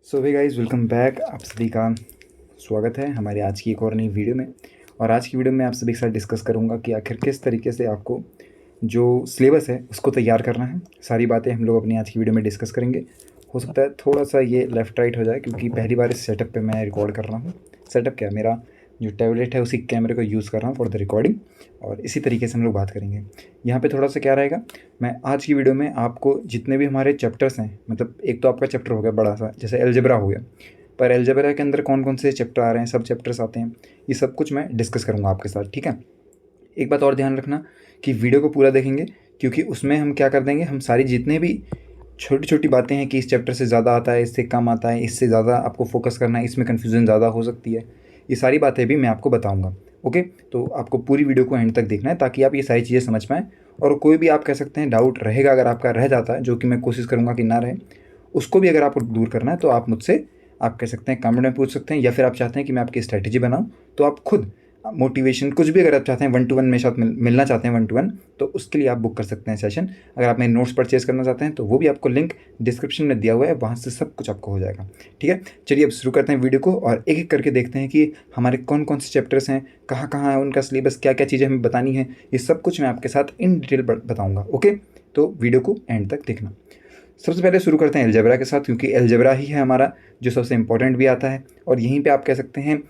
सो way guys, welcome back. आप सभी का स्वागत है हमारे आज की एक और नई वीडियो में। और आज की वीडियो में आप सभी के साथ डिस्कस करूंगा कि आखिर किस तरीके से आपको जो सिलेबस है उसको तैयार करना है। सारी बातें हम लोग अपनी आज की वीडियो में डिस्कस करेंगे। हो सकता है थोड़ा सा ये लेफ़्ट राइट हो जाए क्योंकि पहली बार इस सेटअप पे मैं रिकॉर्ड कर रहा हूँ। सेटअप क्या, मेरा जो टैबलेट है उसी कैमरे को यूज़ कर रहा हूँ फॉर द रिकॉर्डिंग। और इसी तरीके से हम लोग बात करेंगे। यहाँ पे थोड़ा सा क्या रहेगा, मैं आज की वीडियो में आपको जितने भी हमारे चैप्टर्स हैं, मतलब एक तो आपका चैप्टर हो गया बड़ा सा जैसे अलजेब्रा हो गया, पर अलजेब्रा के अंदर कौन कौन से चैप्टर आ रहे हैं, सब चैप्टर्स आते हैं, ये सब कुछ मैं डिस्कस करूँगा आपके साथ। ठीक है। एक बात और ध्यान रखना कि वीडियो को पूरा देखेंगे क्योंकि उसमें हम क्या कर देंगे, हम सारी जितने भी छोटी छोटी बातें हैं कि इस चैप्टर से ज़्यादा आता है, इससे कम आता है, इससे ज़्यादा आपको फोकस करना है, इसमें कन्फ्यूज़न ज़्यादा हो सकती है, ये सारी बातें भी मैं आपको बताऊंगा। ओके, तो आपको पूरी वीडियो को एंड तक देखना है ताकि आप ये सारी चीज़ें समझ पाएँ। और कोई भी आप कह सकते हैं डाउट रहेगा, अगर आपका रह जाता है, जो कि मैं कोशिश करूँगा कि ना रहे, उसको भी अगर आपको दूर करना है तो आप मुझसे, आप कह सकते हैं कमेंट में पूछ सकते हैं, या फिर आप चाहते हैं कि मैं आपकी स्ट्रैटेजी बनाऊँ तो आप खुद मोटिवेशन कुछ भी अगर आप चाहते हैं, 1-to-1 मेरे साथ मिलना चाहते हैं 1-to-1, तो उसके लिए आप बुक कर सकते हैं सेशन। अगर आप मेरे नोट्स परचेज़ करना चाहते हैं तो वो भी आपको लिंक डिस्क्रिप्शन में दिया हुआ है, वहाँ से सब कुछ आपको हो जाएगा। ठीक है, चलिए अब शुरू करते हैं वीडियो को और एक एक करके देखते हैं कि हमारे कौन कौन से चैप्टर्स हैं, कहाँ कहाँ है उनका सिलेबस, क्या क्या चीज़ें हमें बतानी है, ये सब कुछ मैं आपके साथ इन डिटेल बताऊँगा। ओके, तो वीडियो को एंड तक देखना। सबसे पहले शुरू करते हैं अलजेब्रा के साथ, क्योंकि अलजेब्रा ही है हमारा जो सबसे इंपॉर्टेंट भी आता है। और यहीं पे आप कह सकते हैं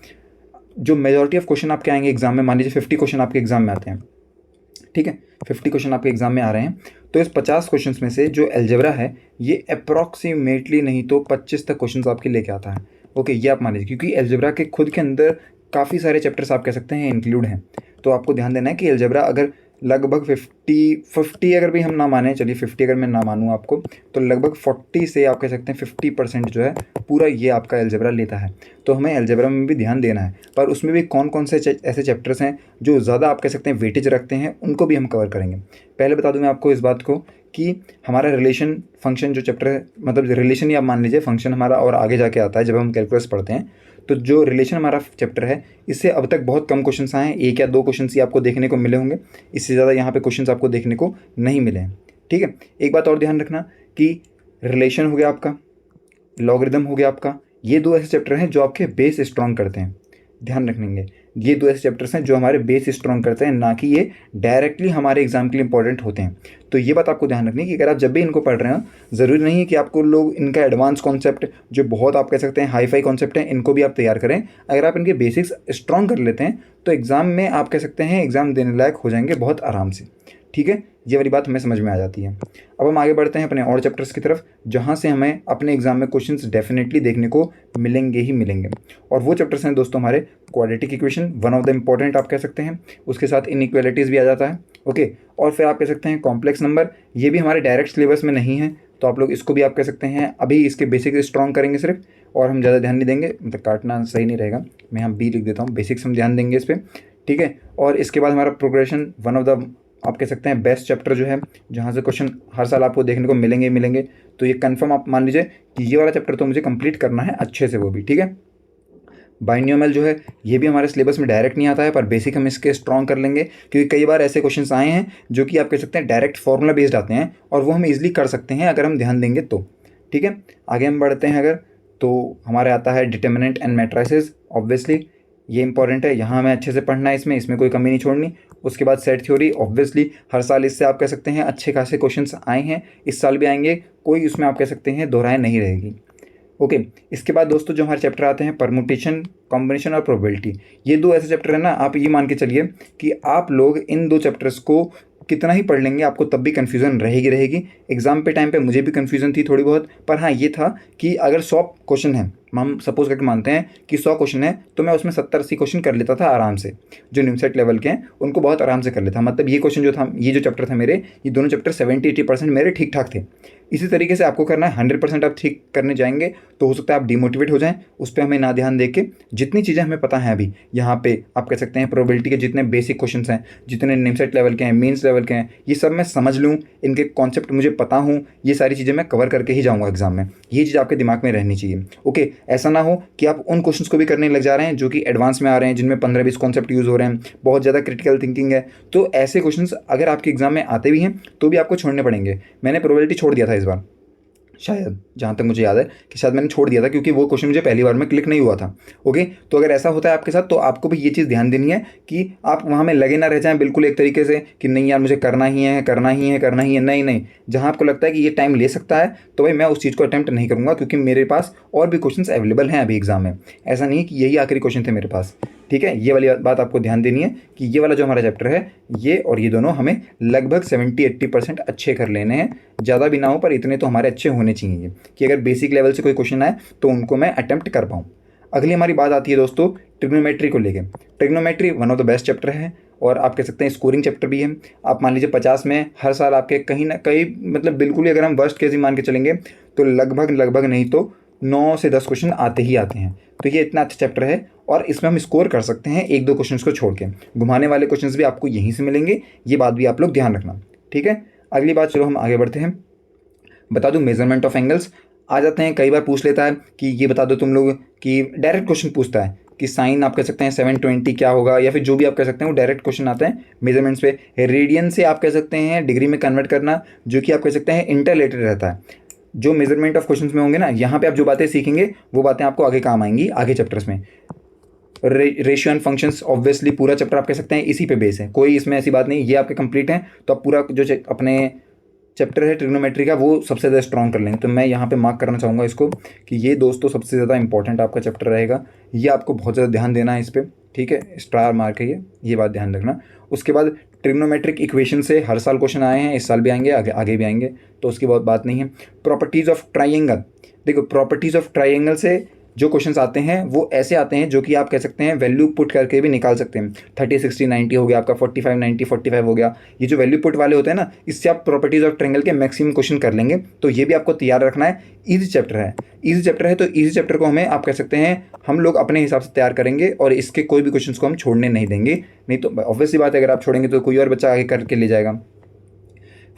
जो मेजॉरिटी ऑफ क्वेश्चन आपके आएंगे एग्जाम में, मान लीजिए 50 क्वेश्चन आपके एग्जाम में आते हैं। ठीक है, 50 क्वेश्चन आपके एग्जाम में आ रहे हैं, तो इस 50 क्वेश्चन में से जो अलजेब्रा है ये अप्रॉक्सीमेटली नहीं तो 25 तक क्वेश्चन आपके लेके आता है। ओके, ये आप मान लीजिए, क्योंकि अलजेब्रा के खुद के अंदर काफ़ी सारे चैप्टर्स आप कह सकते हैं इंक्लूड हैं। तो आपको ध्यान देना है कि अलजेब्रा अगर लगभग 50 अगर भी हम ना माने, चलिए 50 अगर मैं ना मानूँ आपको, तो लगभग 40 से आप कह सकते हैं 50% जो है पूरा ये आपका अलजेब्रा लेता है। तो हमें अलजेब्रा में भी ध्यान देना है, पर उसमें भी कौन कौन से ऐसे चैप्टर्स हैं जो ज़्यादा आप कह सकते हैं वेटेज रखते हैं, उनको भी हम कवर करेंगे। पहले बता दूं मैं आपको इस बात को कि हमारा रिलेशन फंक्शन जो चैप्टर है, मतलब रिलेशन ही आप मान लीजिए, फंक्शन हमारा और आगे जाके आता है जब हम कैलकुलस पढ़ते हैं। तो जो रिलेशन हमारा चैप्टर है, इससे अब तक बहुत कम क्वेश्चन आए हैं, 1 या 2 क्वेश्चन ही आपको देखने को मिले होंगे, इससे ज़्यादा यहाँ पे क्वेश्चन आपको देखने को नहीं मिले हैं। ठीक है, एक बात और ध्यान रखना कि रिलेशन हो गया आपका, लॉगरिदम हो गया आपका, ये 2 ऐसे चैप्टर हैं जो आपके बेस स्ट्रॉन्ग करते हैं। ध्यान रखेंगे, ये 2 ऐसे चैप्टर्स हैं जो हमारे बेस स्ट्रॉन्ग करते हैं, ना कि ये डायरेक्टली हमारे एग्जाम के लिए इंपॉर्टेंट होते हैं। तो ये बात आपको ध्यान रखनी है कि अगर आप जब भी इनको पढ़ रहे हो, ज़रूरी नहीं है कि आपको लोग इनका एडवांस कॉन्सेप्ट जो बहुत आप कह सकते हैं हाई फाई कॉन्सेप्ट हैं, इनको भी आप तैयार करें। अगर आप इनके बेसिक्स स्ट्रॉन्ग कर लेते हैं तो एग्ज़ाम में आप कह सकते हैं एग्ज़ाम देने लायक हो जाएंगे बहुत आराम से। ठीक है, ये वाली बात हमें समझ में आ जाती है। अब हम आगे बढ़ते हैं अपने और चैप्टर्स की तरफ, जहाँ से हमें अपने एग्जाम में क्वेश्चंस डेफिनेटली देखने को मिलेंगे ही मिलेंगे। और वो चैप्टर्स हैं दोस्तों हमारे quadratic equation, one of the important आप कह सकते हैं, उसके साथ इनइक्वालिटीज़ भी आ जाता है। ओके, और फिर आप कह सकते हैं कॉम्प्लेक्स नंबर, ये भी हमारे डायरेक्ट सिलेबस में नहीं है, तो आप लोग इसको भी आप कह सकते हैं अभी इसके बेसिक स्ट्रॉन्ग करेंगे सिर्फ, और हम ज़्यादा ध्यान नहीं देंगे, मतलब काटना सही नहीं रहेगा, मैं यहाँ बी लिख देता हूँ, बेसिक्स हम ध्यान देंगे इस पर। ठीक है, और इसके बाद हमारा प्रोग्रेशन, वन ऑफ द आप कह सकते हैं बेस्ट चैप्टर जो है, जहाँ से क्वेश्चन हर साल आपको देखने को मिलेंगे ही मिलेंगे। तो ये कंफर्म आप मान लीजिए कि ये वाला चैप्टर तो मुझे कंप्लीट करना है अच्छे से, वो भी। ठीक है, बाइनोमियल जो है ये भी हमारे सिलेबस में डायरेक्ट नहीं आता है, पर बेसिक हम इसके स्ट्रॉन्ग कर लेंगे, क्योंकि कई बार ऐसे क्वेश्चंस आए हैं जो कि आप कह सकते हैं डायरेक्ट फॉर्मूला बेस्ड आते हैं, और वो हम इजीली कर सकते हैं अगर हम ध्यान देंगे तो। ठीक है, आगे हम बढ़ते हैं अगर, तो हमारे आता है डिटर्मिनेंट एंड मैट्रिसेस। ऑब्वियसली ये इंपॉर्टेंट है, यहाँ हमें अच्छे से पढ़ना है, इसमें कोई कमी नहीं छोड़नी। उसके बाद सेट थ्योरी, ऑब्वियसली हर साल इससे आप कह सकते हैं अच्छे खासे क्वेश्चंस आए हैं, इस साल भी आएंगे, कोई उसमें आप कह सकते हैं दोहराए नहीं रहेगी। ओके, इसके बाद दोस्तों जो हमारे चैप्टर आते हैं परमुटेशन, कॉम्बिनेशन और प्रोबेबिलिटी, ये 2 ऐसे चैप्टर हैं ना, आप ये मान के चलिए कि आप लोग इन 2 चैप्टर्स को कितना ही पढ़ लेंगे, आपको तब भी कन्फ्यूज़न रहेगी। एग्जाम पे टाइम पे मुझे भी कन्फ्यूज़न थी थोड़ी बहुत, पर हाँ ये था कि अगर 100 क्वेश्चन हैं, हम सपोज करके मानते हैं कि 100 क्वेश्चन है, तो मैं उसमें 70-80 क्वेश्चन कर लेता था आराम से, जो निमसेट लेवल के हैं उनको बहुत आराम से कर लेता। मतलब ये क्वेश्चन जो था, ये जो चैप्टर था मेरे, ये दोनों चैप्टर 70-80% मेरे ठीक ठाक थे। इसी तरीके से आपको करना है, 100% आप ठीक करने जाएंगे तो हो सकता है आप डिमोटिवेट हो जाएं, उस पर हमें ना ध्यान दे के जितनी चीज़ें हमें पता है अभी यहाँ पे आप कह सकते हैं प्रोबेबिलिटी के जितने बेसिक क्वेश्चंस हैं, जितने निमसेट लेवल के हैं, मीन्स लेवल के हैं, ये सब मैं समझ लूँ, इनके कॉन्सेप्ट मुझे पता हूँ, ये सारी चीज़ें मैं कवर करके ही जाऊँगा एग्जाम में। ये चीज़ आपके दिमाग में रहनी चाहिए। ओके, ऐसा ना हो कि आप उन क्वेश्चंस को भी करने लग जा रहे हैं जो कि एडवांस में आ रहे हैं, जिनमें 15-20 कॉन्सेप्ट यूज़ हो रहे हैं, बहुत ज़्यादा क्रिटिकल थिंकिंग है। तो ऐसे क्वेश्चंस अगर आपके एग्जाम में आते भी हैं तो भी आपको छोड़ने पड़ेंगे। मैंने प्रोबेबिलिटी छोड़ दिया था इस बार शायद, जहाँ तक मुझे याद है कि शायद मैंने छोड़ दिया था क्योंकि वो क्वेश्चन मुझे पहली बार में क्लिक नहीं हुआ था। ओके, तो अगर ऐसा होता है आपके साथ तो आपको भी ये चीज़ ध्यान देनी है कि आप वहाँ में लगे ना रह जाएं बिल्कुल एक तरीके से कि नहीं यार मुझे करना ही है करना ही है करना ही है। नहीं नहीं, जहाँ आपको लगता है कि ये टाइम ले सकता है तो भाई मैं उस चीज़ को अटैम्प्ट नहीं करूँगा, क्योंकि मेरे पास और भी क्वेश्चन अवेलेबल हैं अभी एग्जाम में। ऐसा नहीं कि यही आखिरी क्वेश्चन थे मेरे पास। ठीक है, ये वाली बात आपको ध्यान देनी है कि ये वाला जो हमारा चैप्टर है ये और ये दोनों हमें लगभग 70-80% अच्छे कर लेने हैं। ज़्यादा भी ना हो पर इतने तो हमारे अच्छे होने चाहिए कि अगर बेसिक लेवल से कोई क्वेश्चन आए तो उनको मैं अटैम्प्ट कर पाऊँ। अगली हमारी बात आती है दोस्तों ट्रिग्नोमेट्री को लेके। Trigonometry one of the best chapter है और आप कह सकते हैं स्कोरिंग चैप्टर भी है। आप मान लीजिए 50 में हर साल आपके कहीं ना कहीं मतलब बिल्कुल ही अगर हम वर्स्ट केस ही मान के चलेंगे तो लगभग नहीं तो 9 से 10 क्वेश्चन आते ही आते हैं। तो ये इतना अच्छा चैप्टर है और इसमें हम स्कोर कर सकते हैं 1-2 क्वेश्चन को छोड़ के। घुमाने वाले क्वेश्चन भी आपको यहीं से मिलेंगे, ये बात भी आप लोग ध्यान रखना। ठीक है, अगली बात चलो हम आगे बढ़ते हैं। बता दूं मेजरमेंट ऑफ एंगल्स आ जाते हैं, कई बार पूछ लेता है कि ये बता दो तुम लोग कि डायरेक्ट क्वेश्चन पूछता है कि साइन आप कह सकते हैं 720 क्या होगा, या फिर जो भी आप कह सकते हैं वो डायरेक्ट क्वेश्चन आता है मेजरमेंट्स पे। रेडियन से आप कह सकते हैं डिग्री में कन्वर्ट करना, जो कि आप कह सकते हैं इंटरलेटेड रहता है। जो मेजरमेंट ऑफ क्वेश्चंस में होंगे ना, यहाँ पे आप जो बातें सीखेंगे वो बातें आपको आगे काम आएंगी आगे चैप्टर्स में। रेशियो एंड फंक्शंस ऑब्वियसली पूरा चैप्टर आप कह सकते हैं इसी पे बेस है, कोई इसमें ऐसी बात नहीं। ये आपके कंप्लीट हैं तो आप पूरा जो अपने चैप्टर है ट्रिग्नोमेट्री का वो सबसे ज़्यादा स्ट्रॉन्ग कर लेंगे। तो मैं यहाँ पे मार्क करना चाहूँगा इसको कि ये दोस्तों सबसे ज़्यादा इंपॉर्टेंट आपका चैप्टर रहेगा। ये आपको बहुत ज़्यादा ध्यान देना है इस पर। ठीक है, स्टार मार्क है ये बात ध्यान रखना। उसके बाद ट्रिग्नोमेट्रिक इक्वेशन से हर साल क्वेश्चन आए हैं, इस साल भी आएंगे, आगे भी आएंगे, तो उसकी बहुत बात नहीं है। प्रॉपर्टीज़ ऑफ ट्राइंगल, देखो प्रॉपर्टीज़ ऑफ ट्राइंगल से जो क्वेश्चंस आते हैं वो ऐसे आते हैं जो कि आप कह सकते हैं वैल्यू पुट करके भी निकाल सकते हैं। 30, 60, 90 हो गया आपका, 45, 90, 45 हो गया। ये जो वैल्यू पुट वाले होते हैं ना, इससे आप प्रॉपर्टीज ऑफ ट्रायंगल के मैक्सिमम क्वेश्चन कर लेंगे। तो ये भी आपको तैयार रखना है। ईजी चैप्टर है, ईजी चैप्टर है, तो ईजी चैप्टर को हमें आप कह सकते हैं हम लोग अपने हिसाब से तैयार करेंगे और इसके कोई भी क्वेश्चन को हम छोड़ने नहीं देंगे। नहीं तो ऑब्वियसली बात है अगर आप छोड़ेंगे तो कोई और बच्चा आगे करके ले जाएगा।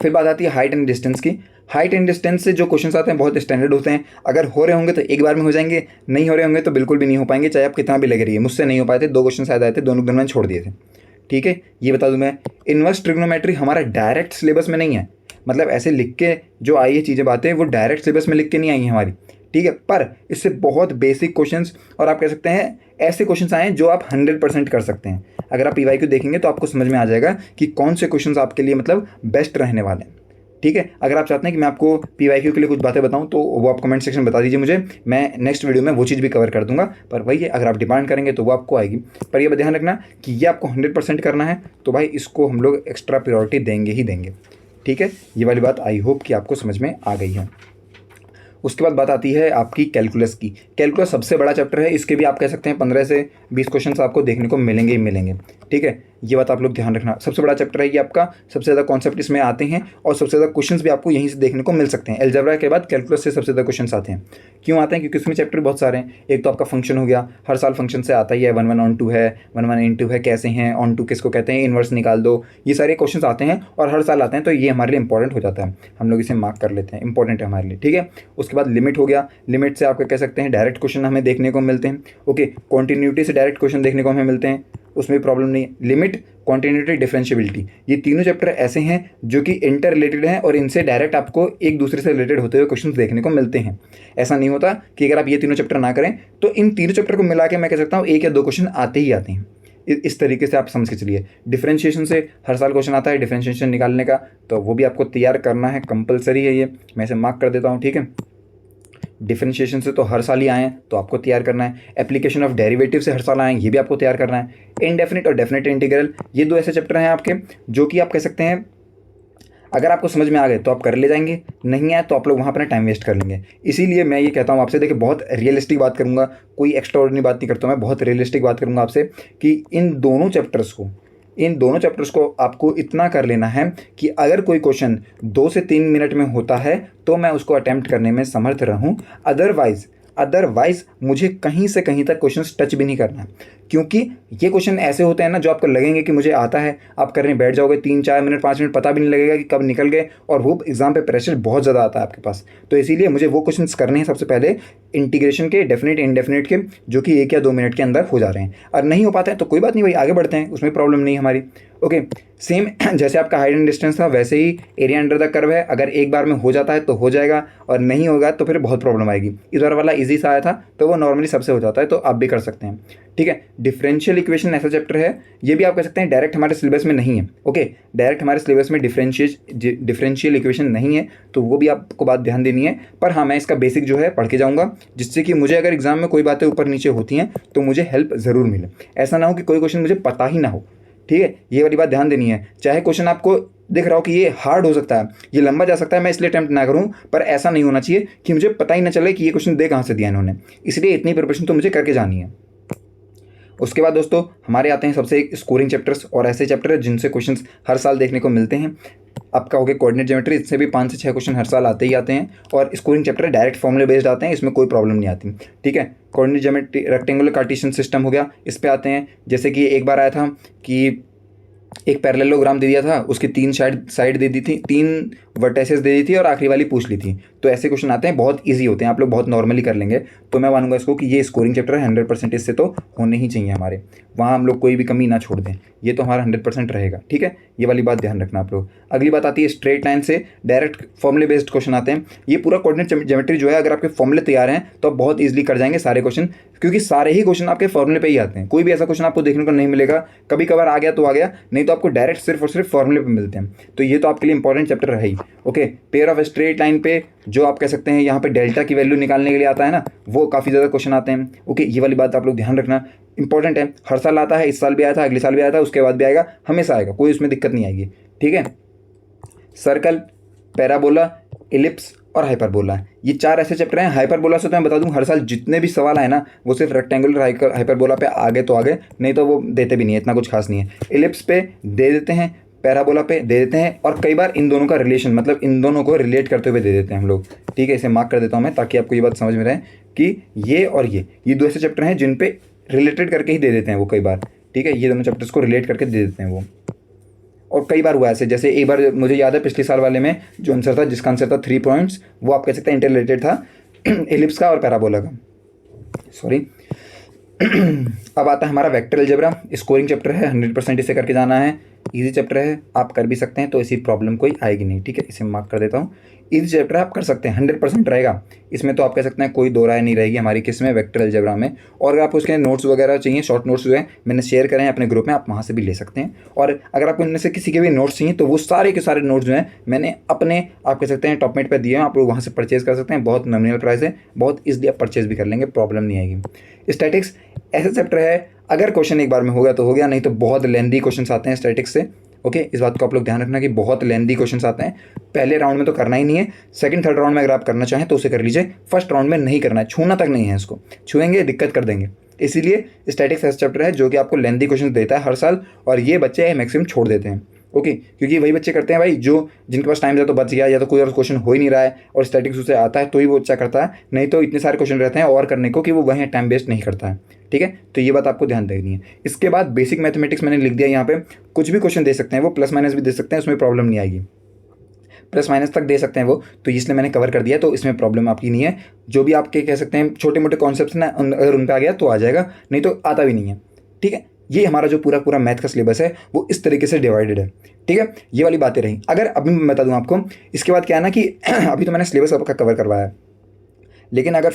फिर बात आती है हाइट एंड डिस्टेंस की। हाइट एंड डिस्टेंस से जो क्वेश्चंस आते हैं बहुत स्टैंडर्ड होते हैं। अगर हो रहे होंगे तो एक बार में हो जाएंगे, नहीं हो रहे होंगे तो बिल्कुल भी नहीं हो पाएंगे, चाहे आप कितना भी लगे रहिए। मुझसे नहीं हो पाए थे, 2 क्वेश्चन शायद आए थे, दोनों मैंने छोड़ दिए थे। ठीक है, ये बता दूं मैं, इनवर्स ट्रिग्नोमेट्री हमारा डायरेक्ट सिलेबस में नहीं है। मतलब ऐसे लिख के जो आई है चीज़ें बातें वो डायरेक्ट सिलेबस में लिख के नहीं आई हैं हमारी। ठीक है, पर इससे बहुत बेसिक क्वेश्चंस और आप कह सकते हैं ऐसे क्वेश्चंस आए हैं जो आप 100% कर सकते हैं। अगर आप पीवाईक्यू देखेंगे तो आपको समझ में आ जाएगा कि कौन से क्वेश्चंस आपके लिए मतलब बेस्ट रहने वाले हैं। ठीक है, अगर आप चाहते हैं कि मैं आपको पीवाईक्यू के लिए कुछ बातें बताऊं तो वो आप कमेंट सेक्शन में बता दीजिए मुझे, मैं नेक्स्ट वीडियो में वो चीज़ भी कवर कर दूंगा। पर वही है, अगर आप डिमांड करेंगे तो वो आपको आएगी। पर ये ध्यान रखना कि ये आपको 100% करना है, तो भाई इसको हम लोग एक्स्ट्रा प्रायोरिटी देंगे ही देंगे। ठीक है, ये वाली बात आई होप कि आपको समझ में आ गई है। उसके बाद बात आती है आपकी कैलकुलस की। कैलकुलस सबसे बड़ा चैप्टर है, इसके भी आप कह सकते हैं 15 से 20 क्वेश्चन आपको देखने को मिलेंगे ही मिलेंगे। ठीक है, ये बात आप लोग ध्यान रखना। सबसे बड़ा चैप्टर है ये आपका, सबसे ज़्यादा कॉन्सेप्ट इसमें आते हैं और सबसे ज़्यादा क्वेश्चंस भी आपको यहीं से देखने को मिल सकते हैं। अलजेब्रा के बाद कैलकुलस से सबसे ज़्यादा क्वेश्चंस आते हैं। क्यों आते हैं? क्योंकि इसमें चैप्टर बहुत सारे हैं। एक तो आपका फंक्शन हो गया, हर साल फंक्शन से आता ही है। 1 1 ऑन 2 है, 1 1 इन 2 है, कैसे हैं, ऑन 2 किसको कहते हैं, इनवर्स निकाल दो। ये सारे क्वेश्चन आते हैं और हर साल आते हैं, तो ये हमारे लिए इंपॉर्टेंट हो जाता है, हम लोग इसे मार्क कर लेते हैं, इंपॉर्टेंट है हमारे लिए। ठीक है, उसके बाद लिमिट हो गया। लिमिट से आप कह सकते हैं डायरेक्ट क्वेश्चन हमें देखने को मिलते हैं। ओके, कॉन्टिन्यूटी से डायरेक्ट क्वेश्चन देखने को हमें मिलते हैं, उसमें प्रॉब्लम नहीं है। लिमिट, कॉन्टिन्यूटी, डिफरेंशिएबिलिटी, ये तीनों चैप्टर ऐसे हैं जो कि इंटर रिलेटेड हैं और इनसे डायरेक्ट आपको एक दूसरे से रिलेटेड होते हुए क्वेश्चंस देखने को मिलते हैं। ऐसा नहीं होता कि अगर आप ये तीनों चैप्टर ना करें तो इन तीनों चैप्टर को मिला के मैं कह सकता हूँ 1 या 2 क्वेश्चन आते ही आते हैं। इस तरीके से आप समझ के चलिए। डिफरेंशिएशन से हर साल क्वेश्चन आता है, डिफरेंशिएशन निकालने का, तो वो भी आपको तैयार करना है, कंपलसरी है ये, मैं इसे मार्क कर देता हूँ। ठीक है, डिफरेंशिएशन से तो हर साल ही आए हैं, तो आपको तैयार करना है। एप्लीकेशन ऑफ डेरिवेटिव से हर साल आए हैं, ये भी आपको तैयार करना है। इनडेफिनिट और डेफिनेट इंटीग्रल, ये 2 ऐसे चैप्टर हैं आपके जो कि आप कह सकते हैं अगर आपको समझ में आ गए तो आप कर ले जाएंगे, नहीं आए तो आप लोग वहाँ अपना टाइम वेस्ट कर लेंगे। इसीलिए मैं ये कहता हूँ आपसे, देखिए बहुत रियलिस्टिक बात करूँगा, कोई एक्स्ट्रा ऑर्डिनरी बात नहीं करता, मैं बहुत रियलिस्टिक बात करूँगा आपसे कि इन दोनों चैप्टर्स को आपको इतना कर लेना है कि अगर कोई क्वेश्चन 2 से 3 मिनट में होता है तो मैं उसको अटेम्प्ट करने में समर्थ रहूं। अदरवाइज मुझे कहीं से कहीं तक क्वेश्चंस टच भी नहीं करना, क्योंकि ये क्वेश्चन ऐसे होते हैं ना जो आपको लगेंगे कि मुझे आता है, आप करने बैठ जाओगे, 3-4 मिनट 5 मिनट पता भी नहीं लगेगा कि कब निकल गए, और वो एग्जाम पे प्रेशर बहुत ज़्यादा आता है आपके पास। तो इसीलिए मुझे वो क्वेश्चंस करने हैं सबसे पहले इंटीग्रेशन के, डेफिनेट इंडेफिनेट के, जो कि 1 या 2 मिनट के अंदर हो जा रहे हैं। और नहीं हो पाते हैं तो कोई बात नहीं भाई, आगे बढ़ते हैं, उसमें प्रॉब्लम नहीं हमारी। ओके, सेम जैसे आपका हाइट एंड डिस्टेंस था वैसे ही एरिया अंडर द कर्व है, अगर एक बार में हो जाता है तो हो जाएगा और नहीं होगा तो फिर बहुत प्रॉब्लम आएगी। इस बार वाला इजी सा आया था तो वो नॉर्मली सबसे हो जाता है, तो आप भी कर सकते हैं। ठीक है, डिफरेंशियल इक्वेशन ऐसा चैप्टर है, ये भी आप कह सकते हैं डायरेक्ट हमारे सिलेबस में नहीं है। ओके, डायरेक्ट हमारे सिलेबस में डिफरेंशियल इक्वेशन नहीं है, तो वो भी आपको बात ध्यान देनी है। पर हाँ, मैं इसका बेसिक जो है पढ़ के जाऊँगा, जिससे कि मुझे अगर एग्जाम में कोई बातें ऊपर नीचे होती हैं तो मुझे हेल्प ज़रूर मिले। ऐसा ना हो कि कोई क्वेश्चन मुझे पता ही ना हो। ठीक है, ये वाली बात ध्यान देनी है। चाहे क्वेश्चन आपको दिख रहा हो कि ये हार्ड हो सकता है, ये लंबा जा सकता है, मैं इसलिए अटैम्प्ट ना करूं, पर ऐसा नहीं होना चाहिए कि मुझे पता ही ना चले कि ये क्वेश्चन दे कहाँ से दिया इन्होंने। इसलिए इतनी प्रिपरेशन तो मुझे करके जानी है। उसके बाद दोस्तों हमारे आते हैं सबसे एक स्कोरिंग चैप्टर्स, और ऐसे चैप्टर है जिनसे क्वेश्चंस हर साल देखने को मिलते हैं। आपका हो गया कोऑर्डिनेट ज्योमेट्री, इससे भी 5 से 6 क्वेश्चन हर साल आते ही आते हैं, और स्कोरिंग चैप्टर डायरेक्ट फॉर्मूले बेस्ड आते हैं, इसमें कोई प्रॉब्लम नहीं आती। ठीक है, coordinate geometry rectangular Cartesian system हो गया, इस पे आते हैं। जैसे कि एक बार आया था कि एक पैरेललोग्राम दे दिया था, उसकी 3 साइड दे दी थी, 3 वर्टेसेस दे दी थी और आखिरी वाली पूछ ली थी। तो ऐसे क्वेश्चन आते हैं, बहुत इजी होते हैं, आप लोग बहुत नॉर्मली कर लेंगे। तो मैं मानूंगा इसको कि ये स्कोरिंग चैप्टर है, 100% इससे तो होने ही चाहिए हमारे, वहाँ हम लोग कोई भी कमी ना छोड़ दें, ये तो हमारा 100% रहेगा। ठीक है, ये वाली बात ध्यान रखना आप लोग। अगली बात आती है स्ट्रेट लाइन से डायरेक्ट फॉर्मूले बेस्ड क्वेश्चन आते हैं। ये पूरा कोऑर्डिनेट ज्योमेट्री जो है, अगर आपके फॉर्मूले तैयार हैं तो आप बहुत ईजिली कर जाएंगे सारे क्वेश्चन, क्योंकि सारे ही क्वेश्चन आपके फॉर्मूले पे ही आते हैं। कोई भी ऐसा क्वेश्चन आपको देखने को नहीं मिलेगा, कभी कभार आ गया तो आ गया, नहीं तो आपको डायरेक्ट सिर्फ और सिर्फ फॉर्मूले पे मिलते हैं। तो ये तो आपके लिए इंपॉर्टेंट चैप्टर है ही। Okay, pair of straight line पे जो आप कह सकते हैं यहाँ पे डेल्टा की वैल्यू निकालने के लिए आता है ना, वो काफ़ी ज़्यादा क्वेश्चन आते हैं। ओके, ये वाली बात आप लोग ध्यान रखना, इंपॉर्टेंट है, हर साल आता है, इस साल भी आया था, अगले साल भी आया था, उसके बाद भी आएगा, हमेशा आएगा, कोई उसमें दिक्कत नहीं आएगी। ठीक है, सर्कल, पैराबोला, इलिप्स और हाइपरबोला, ये 4 ऐसे चैप्टर हैं। हाइपरबोला से तो मैं बता दूं, हर साल जितने भी सवाल आए ना वो सिर्फ रेक्टेंगुलर हाइपरबोला पे आगे तो आगे, नहीं तो वो देते भी नहीं है, इतना कुछ खास नहीं है। इलिप्स पे दे देते हैं, पैराबोला पे दे देते हैं, और कई बार इन दोनों का रिलेशन, मतलब इन दोनों को रिलेट करते हुए दे देते हैं हम लोग। ठीक है, इसे मार्क कर देता हूँ मैं, ताकि आपको ये बात समझ में रहे कि ये और ये 2 ऐसे चैप्टर हैं जिन पे रिलेटेड करके ही दे देते हैं वो कई बार। ठीक है, ये दोनों चैप्टर्स को रिलेट करके दे देते हैं वो, और कई बार हुआ ऐसे। जैसे एक बार मुझे याद है पिछले साल वाले में जो आंसर था, जिसका आंसर था 3 पॉइंट्स, वो आप कह सकते हैं इंटर रिलेटेड था एलिप्स का और पैराबोला का, सॉरी। अब आता है हमारा वेक्टर अलजेब्रा, स्कोरिंग चैप्टर है, 100% इसे करके जाना है, इजी चैप्टर है, आप कर भी सकते हैं, तो ऐसी प्रॉब्लम कोई आएगी नहीं। ठीक है, इसे मार्क कर देता हूँ, इजी चैप्टर आप कर सकते हैं, 100% रहेगा इसमें, तो आप कह सकते हैं कोई दो राय नहीं रहेगी हमारी किस में, वेक्टर अलजेब्रा में। और अगर आपको उसके नोट्स वगैरह चाहिए, शॉर्ट नोट्स जो है मैंने शेयर करें हैं अपने ग्रुप में, आप वहाँ से भी ले सकते हैं। और अगर आपको इनमें से किसी के भी नोट्स चाहिए तो वो सारे के सारे नोट्स जो हैं मैंने अपने, आप कह सकते हैं टॉपमेट पर दिए हैं, आप लोग वहाँ से परचेज कर सकते हैं, बहुत नॉमिनल प्राइस है, बहुत ईजिली आप परचेज भी कर लेंगे, प्रॉब्लम नहीं आएगी। स्टैटिक्स ऐसा चैप्टर है, अगर क्वेश्चन एक बार में हो गया तो हो गया, नहीं तो बहुत लेंदी क्वेश्चन आते हैं स्टैटिक्स से। ओके, इस बात को आप लोग ध्यान रखना कि बहुत लेंदी क्वेश्चंस आते हैं। पहले राउंड में तो करना ही नहीं है, सेकंड थर्ड राउंड में अगर आप करना चाहें तो उसे कर लीजिए, फर्स्ट राउंड में नहीं करना है, छूना तक नहीं है इसको, छुएंगे दिक्कत कर देंगे। इसीलिए स्टैटिक्स ऐसा चैप्टर है जो कि आपको लेंदी क्वेश्चन देता है हर साल, और ये बच्चे मैक्सिमम छोड़ देते हैं। ओके, क्योंकि वही बच्चे करते हैं भाई जो जिनके पास टाइम या तो बच गया, या तो कोई और क्वेश्चन हो ही नहीं रहा है और स्टैटिक्स उसे आता है तो ही वो बच्चा करता है, नहीं तो इतने सारे क्वेश्चन रहते हैं और करने को कि वो वहीं टाइम वेस्ट नहीं करता है। ठीक है, तो ये बात आपको ध्यान देनी है। इसके बाद बेसिक मैथमेटिक्स मैंने लिख दिया यहाँ पे, कुछ भी क्वेश्चन दे सकते हैं वो, प्लस माइनस भी दे सकते हैं, उसमें प्रॉब्लम नहीं आएगी, प्लस माइनस तक दे सकते हैं वो, तो इसलिए मैंने कवर कर दिया, तो इसमें प्रॉब्लम आपकी नहीं है। जो भी आपके कह सकते हैं छोटे मोटे कॉन्सेप्ट ना, अगर उन पर आ गया तो आ जाएगा, नहीं तो आता भी नहीं है। ठीक है, ये हमारा जो पूरा पूरा मैथ का सिलेबस है वो इस तरीके से डिवाइडेड है। ठीक है, ये वाली बातें रही। अगर अभी मैं बता दूं आपको, इसके बाद क्या है ना कि अभी तो मैंने सिलेबस आपका कवर करवाया है, लेकिन अगर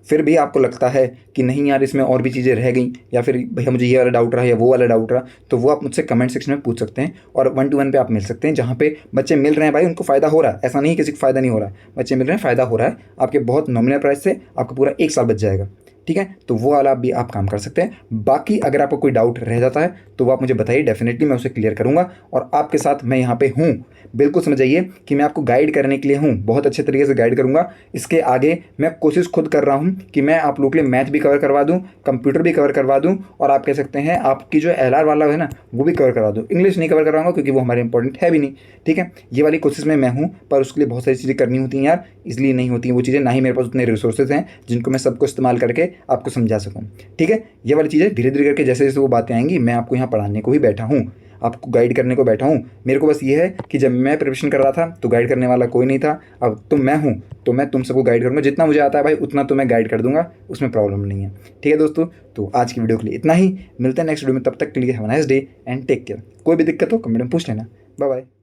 फिर भी आपको लगता है कि नहीं यार इसमें और भी चीज़ें रह गई, या फिर भैया मुझे ये वाला डाउट रहा या वो वाला डाउट रहा, तो वो आप मुझसे कमेंट सेक्शन में पूछ सकते हैं, और 1 to 1 पे आप मिल सकते हैं, जहाँ पे बच्चे मिल रहे हैं भाई उनको फ़ायदा हो रहा है, ऐसा नहीं किसी को फ़ायदा नहीं हो रहा है, बच्चे मिल रहे हैं, फ़ायदा हो रहा है, आपके बहुत नॉमिनल प्राइस से आपका पूरा 1 साल बच जाएगा। ठीक है, तो वो वाला भी आप काम कर सकते हैं। बाकी अगर आपको कोई डाउट रह जाता है तो वो आप मुझे बताइए, डेफिनेटली मैं उसे क्लियर करूँगा, और आपके साथ मैं यहाँ पे हूँ। बिल्कुल समझ जाइए कि मैं आपको गाइड करने के लिए हूँ, बहुत अच्छे तरीके से गाइड करूँगा। इसके आगे मैं कोशिश खुद कर रहा हूँ कि मैं आप लोगों के लिए मैथ भी कवर करवा दूँ, कंप्यूटर भी कवर करवा दूँ, और आप कह सकते हैं आपकी जो LR वाला है ना वो भी कवर करवा दूँ। इंग्लिश नहीं कवर करवाऊँगा क्योंकि वो हमारे इंपॉर्टेंट है भी नहीं। ठीक है, ये वाली कोशिश में मैं हूँ, पर उसके लिए बहुत सारी चीज़ें करनी होती हैं यार, इसलिए नहीं होती वो चीज़ें, ना ही मेरे पास उतने रिसोर्सेज हैं जिनको मैं सबको इस्तेमाल करके आपको समझा सकूँ। ठीक है, ये वाली चीज़ें धीरे धीरे करके जैसे जैसे वो बातें आएंगी मैं आपको यहाँ पढ़ाने को ही बैठा हूँ। आपको गाइड करने को बैठा हूँ। मेरे को बस ये है कि जब मैं प्रिपरेशन कर रहा था तो गाइड करने वाला कोई नहीं था, अब तो मैं हूँ, तो मैं तुम सबको गाइड करूँगा। जितना मुझे आता है भाई उतना तो मैं गाइड कर दूंगा, उसमें प्रॉब्लम नहीं है। ठीक है दोस्तों, तो आज की वीडियो के लिए इतना ही। मिलते हैं नेक्स्ट वीडियो में, तब तक के लिए have a nice day and take care. कोई भी दिक्कत हो कमेंट में पूछ लेना। Bye bye.